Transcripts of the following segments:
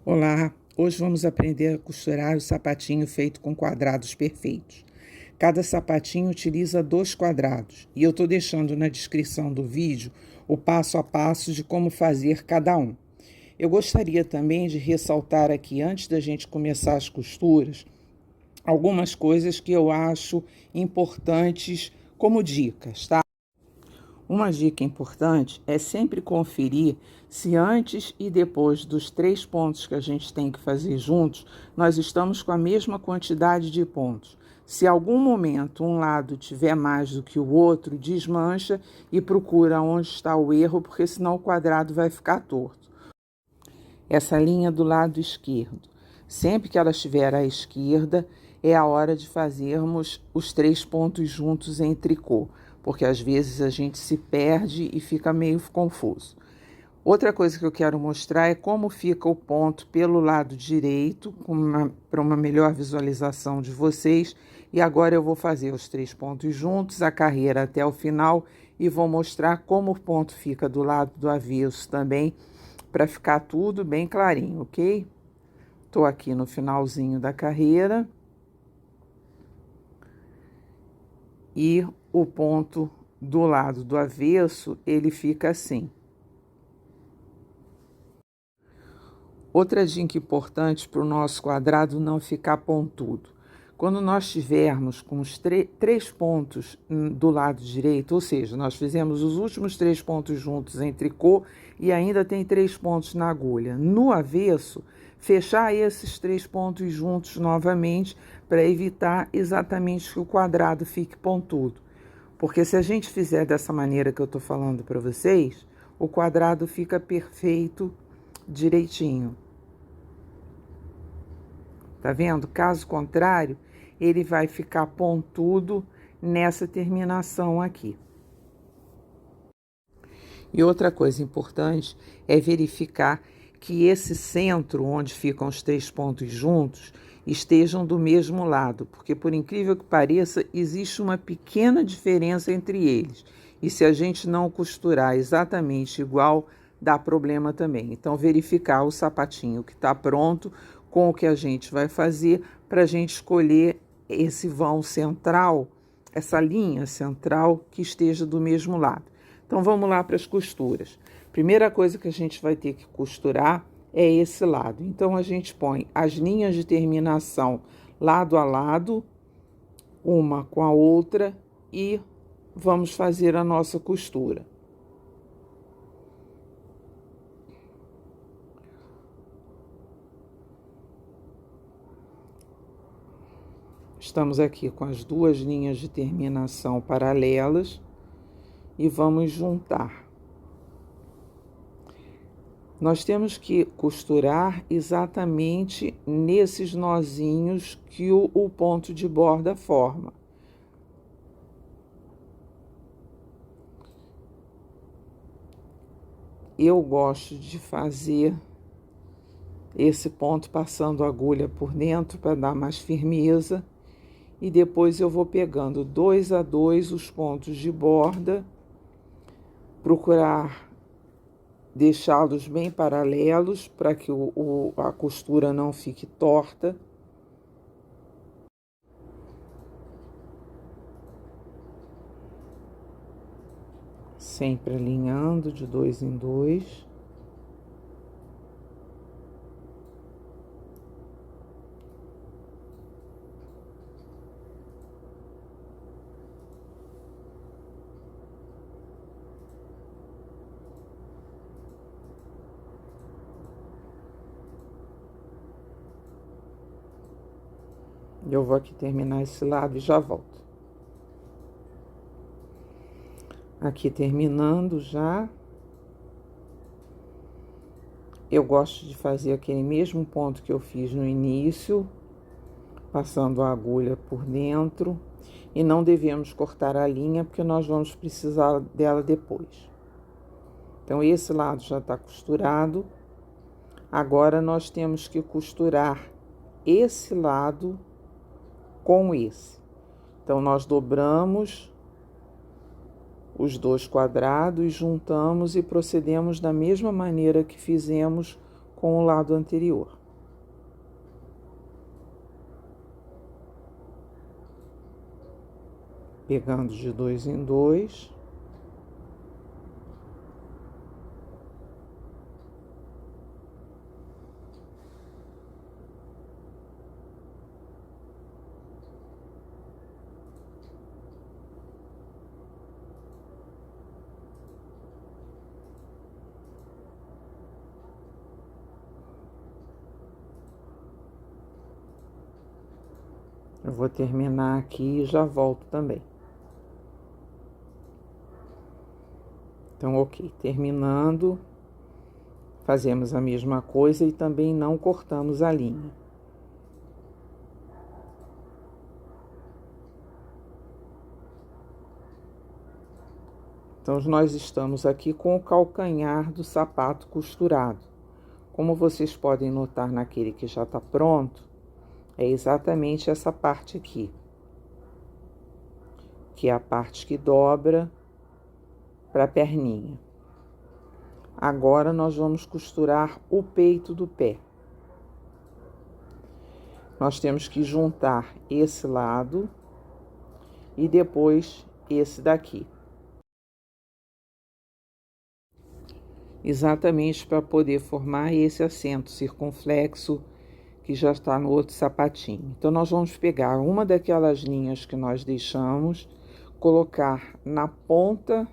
Olá, hoje vamos aprender a costurar o sapatinho feito com quadrados perfeitos. Cada sapatinho utiliza 2 quadrados e eu estou deixando na descrição do vídeo o passo a passo de como fazer cada um. Eu gostaria também de ressaltar aqui, antes da gente começar as costuras, algumas coisas que eu acho importantes como dicas, tá? Uma dica importante é sempre conferir se antes e depois dos 3 pontos que a gente tem que fazer juntos, nós estamos com a mesma quantidade de pontos. Se algum momento um lado tiver mais do que o outro, desmancha e procura onde está o erro, porque senão o quadrado vai ficar torto. Essa linha do lado esquerdo, sempre que ela estiver à esquerda, é a hora de fazermos os 3 pontos juntos em tricô, porque às vezes a gente se perde e fica meio confuso. Outra coisa que eu quero mostrar é como fica o ponto pelo lado direito, para uma melhor visualização de vocês. E agora eu vou fazer os 3 pontos juntos, a carreira até o final, e vou mostrar como o ponto fica do lado do avesso também, para ficar tudo bem clarinho, ok? Estou aqui no finalzinho da carreira. E o ponto do lado do avesso, ele fica assim. Outra dica importante para o nosso quadrado não ficar pontudo. Quando nós tivermos com os 3 pontos do lado direito, ou seja, nós fizemos os últimos 3 pontos juntos em tricô e ainda tem 3 pontos na agulha. No avesso, fechar esses 3 pontos juntos novamente para evitar exatamente que o quadrado fique pontudo. Porque se a gente fizer dessa maneira que eu estou falando para vocês, o quadrado fica perfeito, direitinho. Tá vendo? Caso contrário, ele vai ficar pontudo nessa terminação aqui. E outra coisa importante é verificar que esse centro, onde ficam os 3 pontos juntos, estejam do mesmo lado, porque por incrível que pareça, existe uma pequena diferença entre eles. E se a gente não costurar exatamente igual, dá problema também. Então, verificar o sapatinho que está pronto com o que a gente vai fazer para a gente escolher esse vão central, essa linha central que esteja do mesmo lado. Então, vamos lá para as costuras. Primeira coisa que a gente vai ter que costurar é esse lado. Então, a gente põe as linhas de terminação lado a lado, uma com a outra, e vamos fazer a nossa costura. Estamos aqui com as 2 linhas de terminação paralelas e vamos juntar. Nós temos que costurar exatamente nesses nozinhos que o ponto de borda forma. Eu gosto de fazer esse ponto passando a agulha por dentro para dar mais firmeza. E depois eu vou pegando 2 a 2 os pontos de borda, procurar deixá-los bem paralelos para que a costura não fique torta. Sempre alinhando de 2 em 2. Eu vou aqui terminar esse lado e já volto. Aqui terminando já. Eu gosto de fazer aquele mesmo ponto que eu fiz no início, passando a agulha por dentro. E não devemos cortar a linha, porque nós vamos precisar dela depois. Então, esse lado já está costurado. Agora, nós temos que costurar esse lado com esse. Então, nós dobramos os 2 quadrados, juntamos e procedemos da mesma maneira que fizemos com o lado anterior. Pegando de 2 em 2. Eu vou terminar aqui e já volto também. Então, ok, terminando, fazemos a mesma coisa e também não cortamos a linha. Então, nós estamos aqui com o calcanhar do sapato costurado. Como vocês podem notar naquele que já está pronto, é exatamente essa parte aqui, que é a parte que dobra para a perninha. Agora, nós vamos costurar o peito do pé. Nós temos que juntar esse lado e depois esse daqui. Exatamente para poder formar esse acento circunflexo que já está no outro sapatinho. Então, nós vamos pegar uma daquelas linhas que nós deixamos, colocar na ponta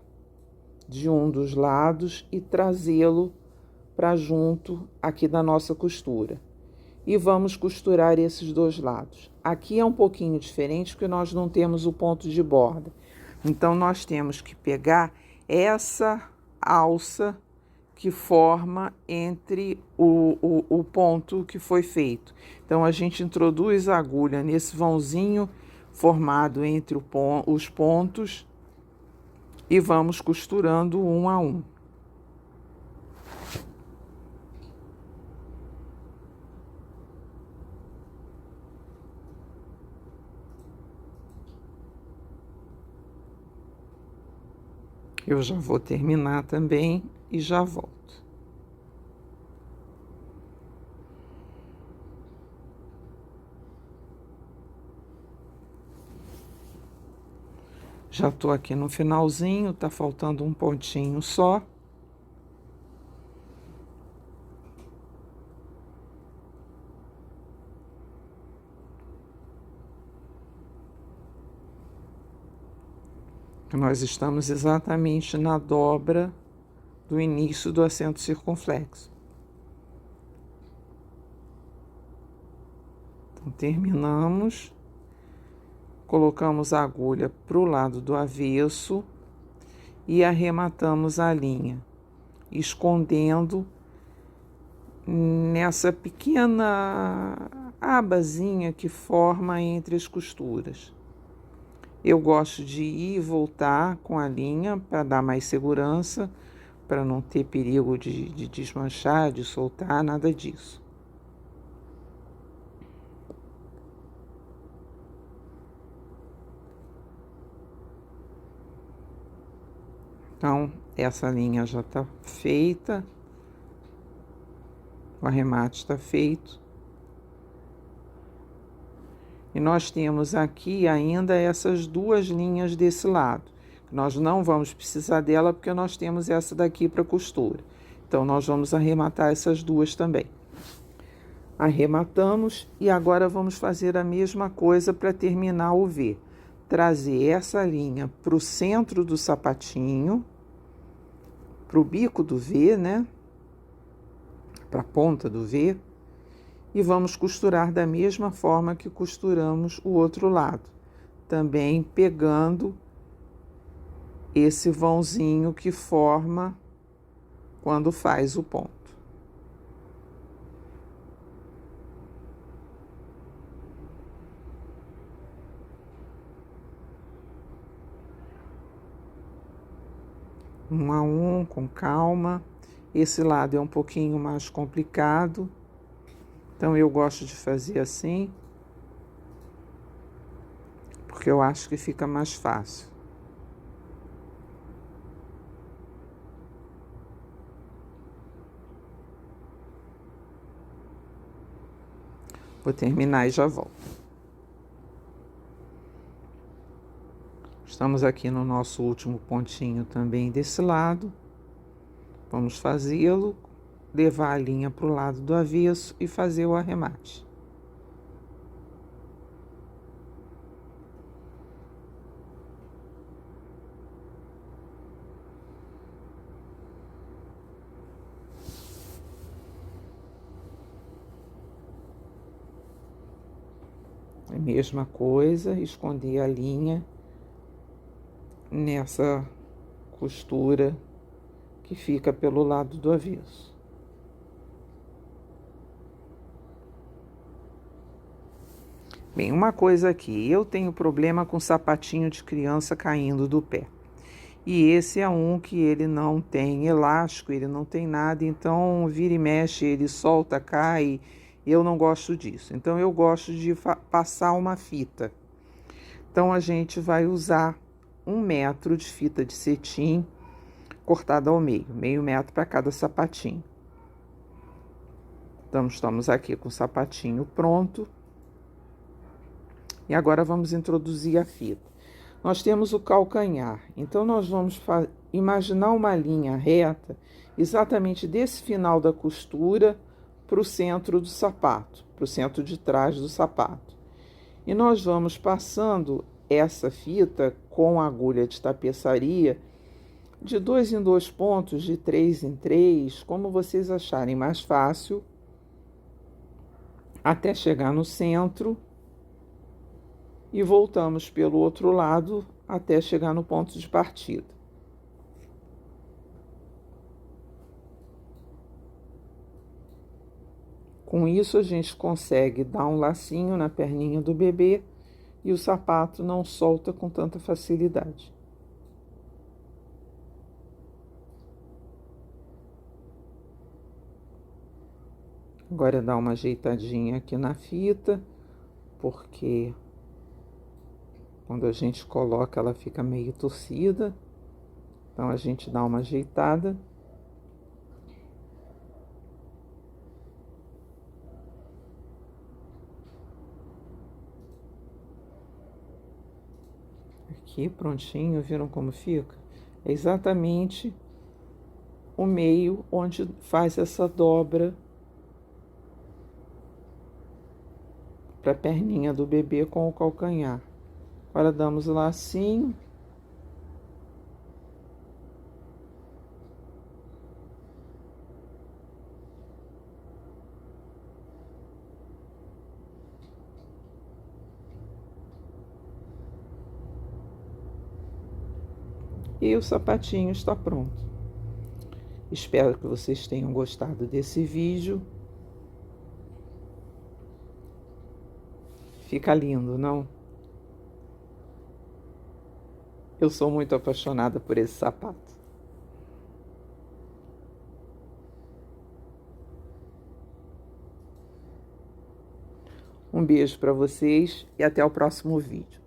de um dos lados e trazê-lo para junto aqui da nossa costura. E vamos costurar esses dois lados. Aqui é um pouquinho diferente porque nós não temos o ponto de borda. Então, nós temos que pegar essa alça que forma entre o ponto que foi feito. Então, a gente introduz a agulha nesse vãozinho formado entre os pontos e vamos costurando um a um. Eu já vou terminar também e já volto. Já tô aqui no finalzinho, tá faltando um pontinho só. Nós estamos exatamente na dobra do início do acento circunflexo. Então, terminamos, colocamos a agulha para o lado do avesso e arrematamos a linha, escondendo nessa pequena abazinha que forma entre as costuras. Eu gosto de ir e voltar com a linha para dar mais segurança, para não ter perigo de desmanchar, de soltar, nada disso. Então, essa linha já está feita, o arremate está feito. E nós temos aqui ainda essas duas linhas desse lado. Nós não vamos precisar dela porque nós temos essa daqui para costura. Então, nós vamos arrematar essas duas também. Arrematamos e agora vamos fazer a mesma coisa para terminar o V. Trazer essa linha para o centro do sapatinho, para o bico do V, né? Para a ponta do V. E vamos costurar da mesma forma que costuramos o outro lado. Também pegando esse vãozinho que forma quando faz o ponto. Um a um, com calma. Esse lado é um pouquinho mais complicado, então eu gosto de fazer assim, porque eu acho que fica mais fácil. Vou terminar e já volto. Estamos aqui no nosso último pontinho também desse lado. Vamos fazê-lo, levar a linha para o lado do avesso e fazer o arremate. A mesma coisa, esconder a linha nessa costura que fica pelo lado do avesso. Bem, uma coisa aqui, eu tenho problema com sapatinho de criança caindo do pé. E esse é um que ele não tem elástico, ele não tem nada, então vira e mexe, ele solta, cai, eu não gosto disso. Então eu gosto de passar uma fita. Então a gente vai usar 1 metro de fita de cetim cortada ao meio, meio metro para cada sapatinho. Então estamos aqui com o sapatinho pronto. E agora vamos introduzir a fita. Nós temos o calcanhar, então nós vamos imaginar uma linha reta exatamente desse final da costura para o centro do sapato, para o centro de trás do sapato. E nós vamos passando essa fita com agulha de tapeçaria de 2 em 2 pontos, de 3 em 3, como vocês acharem mais fácil, até chegar no centro. E voltamos pelo outro lado até chegar no ponto de partida. Com isso, a gente consegue dar um lacinho na perninha do bebê e o sapato não solta com tanta facilidade. Agora dá uma ajeitadinha aqui na fita, porque quando a gente coloca, ela fica meio torcida. Então, a gente dá uma ajeitada. Aqui, prontinho, viram como fica? É exatamente o meio onde faz essa dobra para a perninha do bebê com o calcanhar. Agora damos o lacinho. E o sapatinho está pronto. Espero que vocês tenham gostado desse vídeo. Fica lindo, não? Eu sou muito apaixonada por esse sapato. Um beijo para vocês e até o próximo vídeo.